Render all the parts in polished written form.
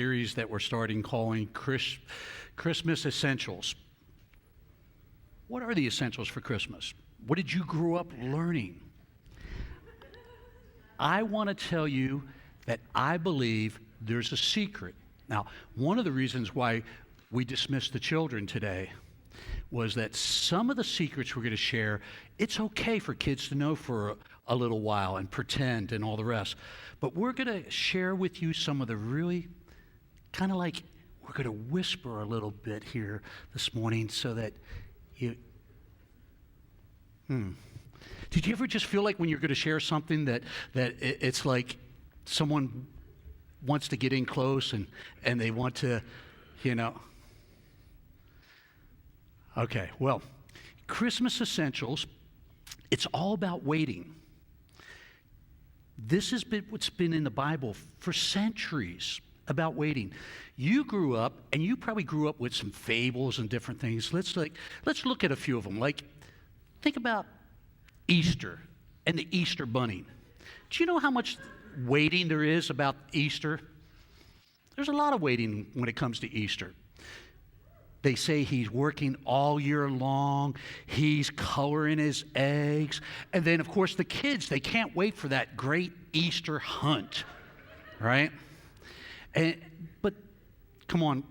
series that we're starting calling Christmas Essentials. What are the essentials for Christmas? What did you grow up learning? I want to tell you that I believe there's a secret. Now, one of the reasons why we dismissed the children today was that some of the secrets we're going to share, it's okay for kids to know for a little while and pretend and all the rest. But we're going to share with you some of the really kind of like, we're going to whisper a little bit here this morning so that you... Did you ever just feel like when you're going to share something that it's like someone wants to get in close and they want to, Okay, well, Christmas Essentials, it's all about waiting. This has been what's been in the Bible for centuries, about waiting. You grew up, and you probably grew up with some fables and different things. Let's look at a few of them. Like, think about Easter and the Easter bunny. Do you know how much waiting there is about Easter? There's a lot of waiting when it comes to Easter. They say he's working all year long. He's coloring his eggs. And then, of course, the kids, they can't wait for that great Easter hunt, right? But come on,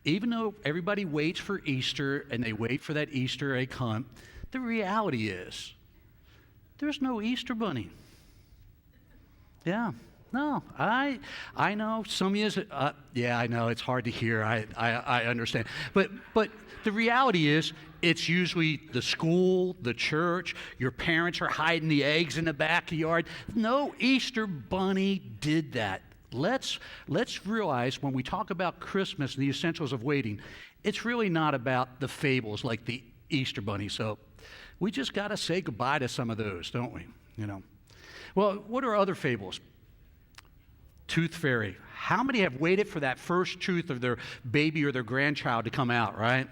even though everybody waits for Easter and they wait for that Easter egg hunt, the reality is there's no Easter bunny. Yeah. No, I know some of you, yeah, I know, it's hard to hear, I understand. But the reality is, it's usually the school, the church, your parents are hiding the eggs in the backyard. No Easter bunny did that. Let's realize when we talk about Christmas and the essentials of waiting, it's really not about the fables like the Easter bunny. So we just got to say goodbye to some of those, don't we? Well, what are other fables? Tooth fairy. How many have waited for that first tooth of their baby or their grandchild to come out, right?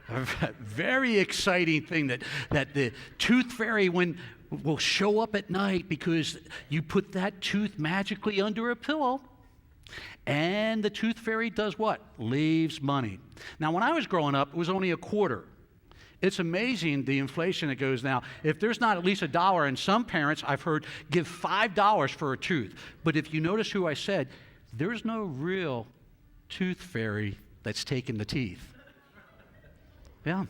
A very exciting thing that the tooth fairy will show up at night because you put that tooth magically under a pillow, and the tooth fairy does what? Leaves money. Now, when I was growing up, it was only a quarter. It's amazing the inflation that goes now. If there's not at least $1, and some parents I've heard give $5 for a tooth. But if you notice who I said, there's no real tooth fairy that's taking the teeth. Yeah,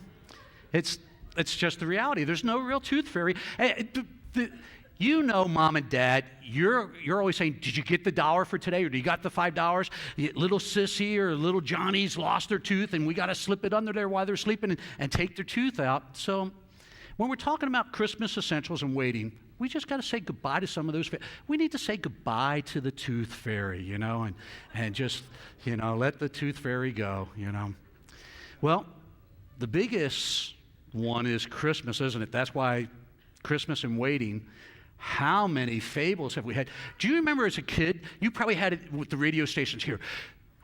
it's just the reality. There's no real tooth fairy. Mom and Dad, you're always saying, did you get the $1 for today, or do you got the $5? Little Sissy or little Johnny's lost their tooth, and we got to slip it under there while they're sleeping and take their tooth out. So when we're talking about Christmas essentials and waiting, we just got to say goodbye to some of those. We need to say goodbye to the tooth fairy, and just, let the tooth fairy go, Well, the biggest one is Christmas, isn't it? That's why Christmas and waiting. How many fables have we had? Do you remember as a kid, you probably had it with the radio stations here.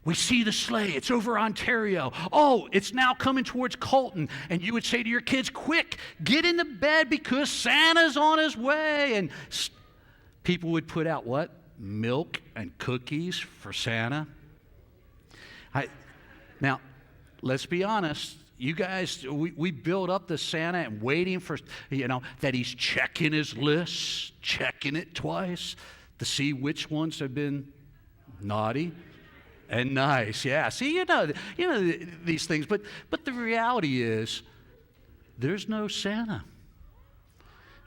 We see the sleigh, it's over Ontario. Oh, it's now coming towards Colton. And you would say to your kids, quick, get into bed because Santa's on his way. And people would put out what? Milk and cookies for Santa. Now, let's be honest. You guys, we build up the Santa and waiting for, that he's checking his list, checking it twice to see which ones have been naughty and nice. Yeah, see, these things. But the reality is, there's no Santa.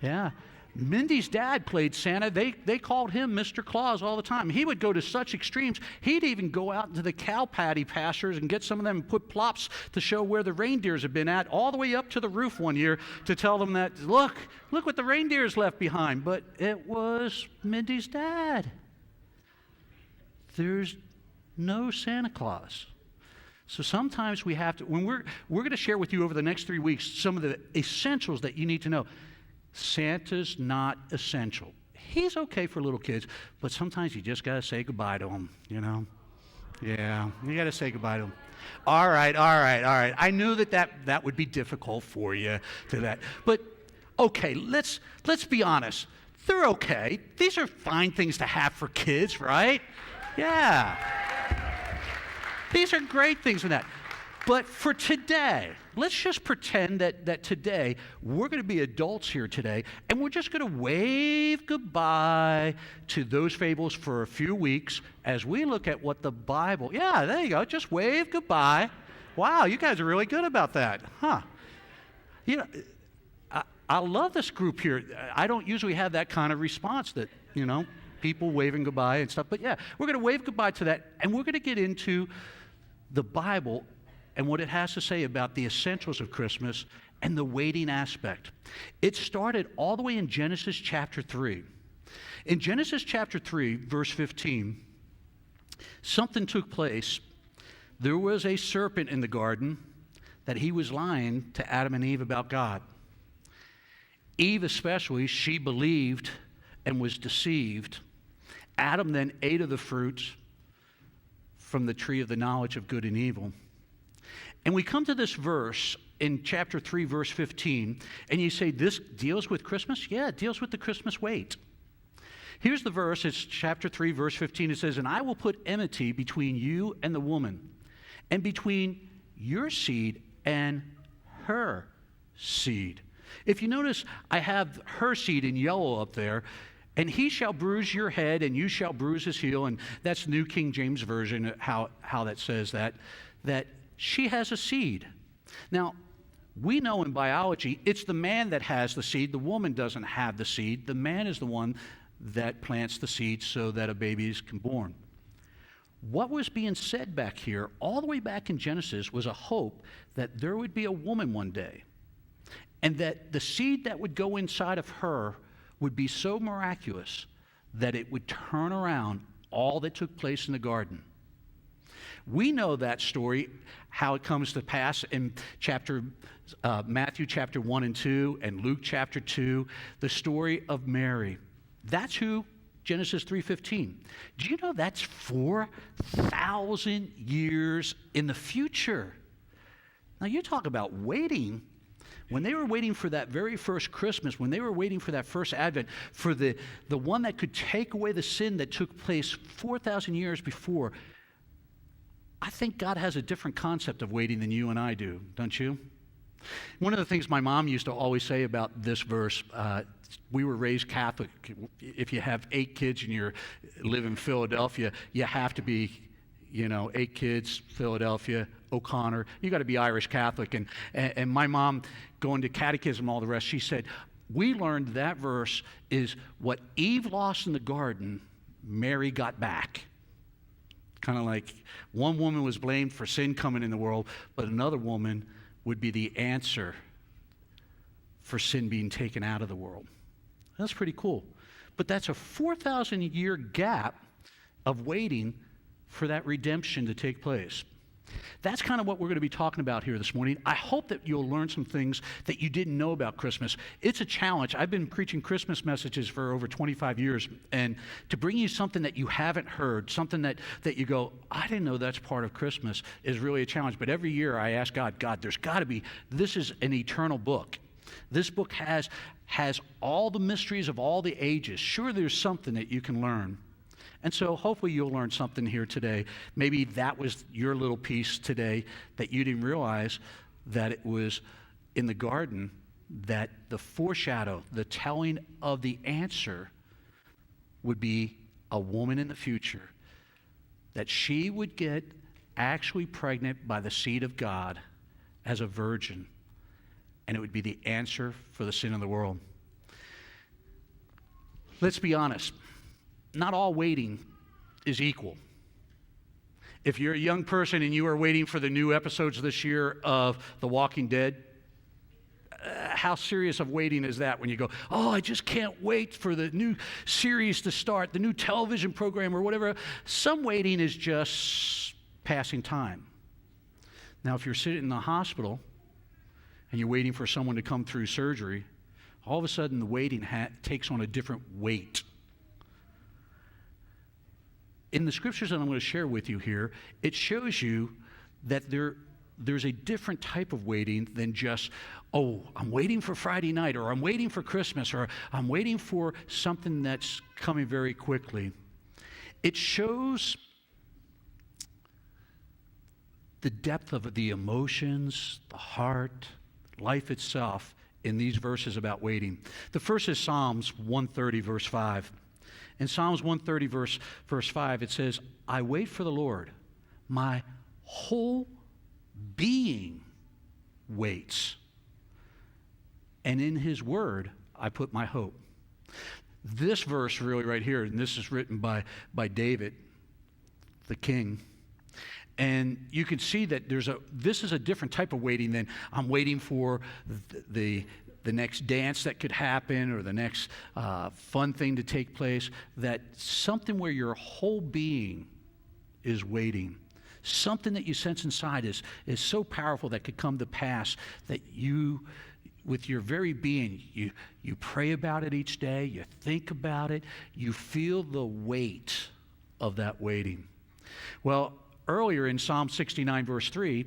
Yeah. Mindy's dad played Santa. They called him Mr. Claus all the time. He would go to such extremes. He'd even go out into the cow patty pastures and get some of them and put plops to show where the reindeers have been at, all the way up to the roof one year to tell them that, look what the reindeers left behind. But it was Mindy's dad. There's no Santa Claus. So sometimes we have to, when we're going to share with you over the next 3 weeks some of the essentials that you need to know. Santa's not essential. He's okay for little kids, but sometimes you just got to say goodbye to him, Yeah, you got to say goodbye to him. All right. I knew that would be difficult for you to that. But, okay, let's be honest. They're okay. These are fine things to have for kids, right? Yeah. These are great things in that. But for today, let's just pretend that today we're going to be adults here today, and we're just going to wave goodbye to those fables for a few weeks as we look at what the Bible, yeah, there you go, just wave goodbye. Wow, you guys are really good about that, huh? You know, I love this group here. I don't usually have that kind of response that, people waving goodbye and stuff, but yeah, we're going to wave goodbye to that, and we're going to get into the Bible and what it has to say about the essentials of Christmas and the waiting aspect. It started all the way in Genesis chapter 3. In Genesis chapter 3, verse 15, something took place. There was a serpent in the garden that he was lying to Adam and Eve about God. Eve especially, she believed and was deceived. Adam then ate of the fruits from the tree of the knowledge of good and evil. And we come to this verse in chapter 3, verse 15, and you say, this deals with Christmas? Yeah, it deals with the Christmas wait. Here's the verse. It's chapter 3, verse 15. It says, and I will put enmity between you and the woman, and between your seed and her seed. If you notice, I have her seed in yellow up there, and he shall bruise your head, and you shall bruise his heel. And that's New King James Version, how that says that she has a seed. Now, we know in biology, it's the man that has the seed. The woman doesn't have the seed. The man is the one that plants the seed so that a baby can be born. What was being said back here, all the way back in Genesis, was a hope that there would be a woman one day, and that the seed that would go inside of her would be so miraculous that it would turn around all that took place in the garden. We know that story, how it comes to pass in Matthew chapter 1 and 2 and Luke chapter 2, the story of Mary. That's who Genesis 3:15. Do you know that's 4,000 years in the future? Now you talk about waiting. When they were waiting for that very first Christmas, when they were waiting for that first Advent, for the one that could take away the sin that took place 4,000 years before, I think God has a different concept of waiting than you and I do, don't you? One of the things my mom used to always say about this verse, we were raised Catholic. If you have 8 kids and you live in Philadelphia, you have to be, 8 kids, Philadelphia, O'Connor. You got to be Irish Catholic. And my mom, going to catechism, all the rest, she said, we learned that verse is what Eve lost in the garden, Mary got back. Kind of like one woman was blamed for sin coming in the world, but another woman would be the answer for sin being taken out of the world. That's pretty cool. But that's a 4,000-year gap of waiting for that redemption to take place. That's kind of what we're going to be talking about here this morning. I hope that you'll learn some things that you didn't know about Christmas. It's a challenge. I've been preaching Christmas messages for over 25 years, and to bring you something that you haven't heard, something that you go, I didn't know that's part of Christmas, is really a challenge. But every year I ask God, there's got to be, this is an eternal book. This book has all the mysteries of all the ages. Sure, there's something that you can learn. And so hopefully you'll learn something here today. Maybe that was your little piece today that you didn't realize, that it was in the garden that the foreshadow, the telling of the answer would be a woman in the future, that she would get actually pregnant by the seed of God as a virgin, and it would be the answer for the sin of the world. Let's be honest. Not all waiting is equal. If you're a young person and you are waiting for the new episodes this year of The Walking Dead, how serious of waiting is that when you go, oh, I just can't wait for the new series to start, the new television program or whatever. Some waiting is just passing time. Now, if you're sitting in the hospital and you're waiting for someone to come through surgery, all of a sudden the waiting takes on a different weight. In the scriptures that I'm going to share with you here, it shows you that there's a different type of waiting than just, oh, I'm waiting for Friday night, or I'm waiting for Christmas, or I'm waiting for something that's coming very quickly. It shows the depth of the emotions, the heart, life itself in these verses about waiting. The first is Psalms 130, verse 5. In Psalms 130, verse 5, it says, I wait for the Lord. My whole being waits. And in his word, I put my hope. This verse really right here, and this is written by David, the king. And you can see that this is a different type of waiting than I'm waiting for the next dance that could happen or the next fun thing to take place. That something where your whole being is waiting. Something that you sense inside is so powerful that could come to pass that you, with your very being, you pray about it each day, you think about it, you feel the weight of that waiting. Well, earlier in Psalm 69, verse 3,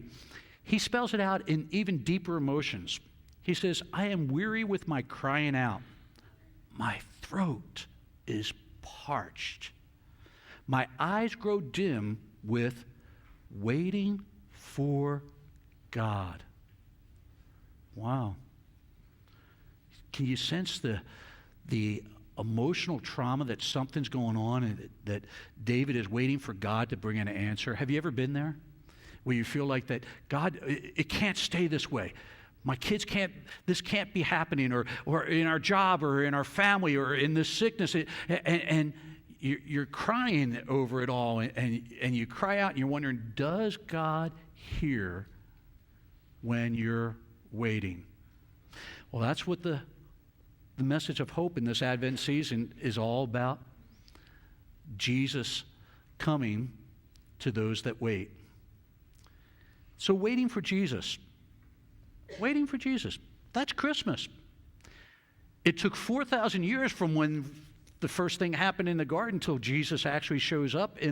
he spells it out in even deeper emotions. He says, I am weary with my crying out. My throat is parched. My eyes grow dim with waiting for God. Wow. Can you sense the emotional trauma that something's going on and that David is waiting for God to bring an answer? Have you ever been there? Where you feel like that, God, it can't stay this way. My kids this can't be happening, or in our job, or in our family, or in this sickness. And you're crying over it all, and you cry out, and you're wondering, does God hear when you're waiting? Well, that's what the message of hope in this Advent season is all about. Jesus coming to those that wait. So waiting for Jesus. Waiting for Jesus. That's Christmas. It took 4,000 years from when the first thing happened in the garden till Jesus actually shows up in